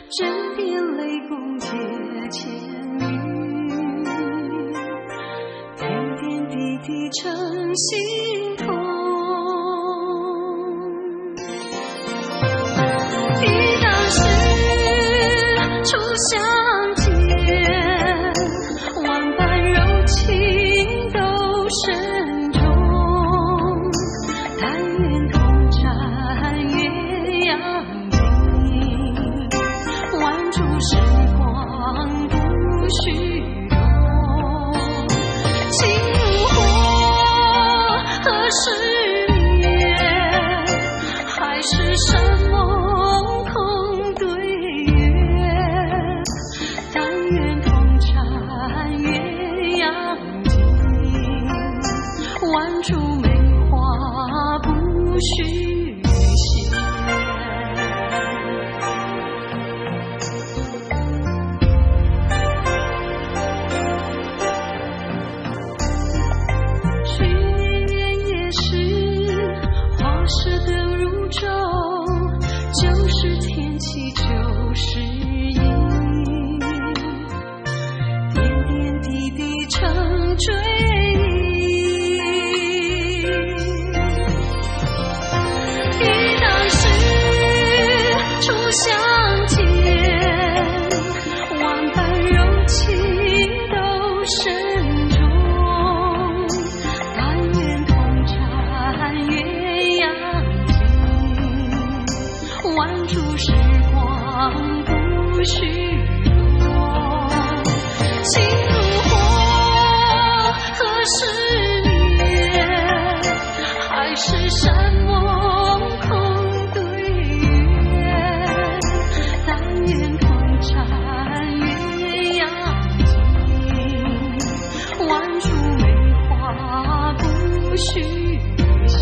枕边泪共结千缕，点点滴滴成心痛。忆当时初相见，万般柔情都深重，但愿同沾鸳鸯锦，挽住时光不虚荣。情如火，何时灭？海誓山盟空对月，但愿同沾鸳鸯锦，挽住梅花不虚谢。去年也是花市灯如昼，就是天气就是影，点点滴滴成追忆。忆当时初相见，万般柔情都深重，但愿同沾鸳鸯锦，挽住时光不虚荣。情如火，何时灭？海誓山盟空对月，但愿同沾鸳鸯锦，挽住梅花不虚谢。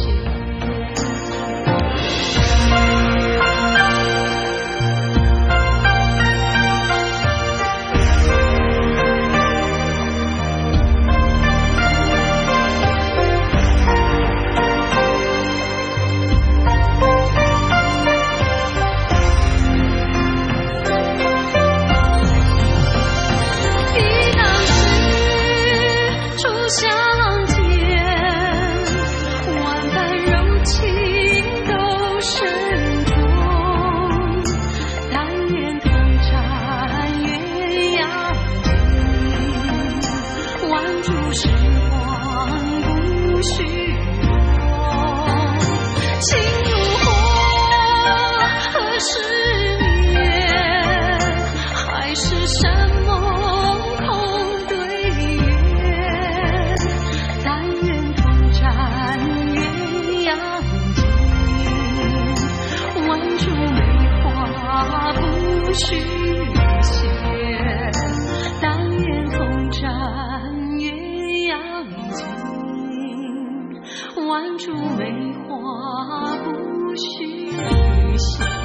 忆当时初相见，万般柔情都深重，但愿同沾鸳鸯锦，挽住时光不虚荣。情如火，何时灭？海誓山盟空对月，但愿同沾鸳鸯锦，挽住梅花不虚谢。但愿同沾鸳鸯锦，挽住梅花不虚谢。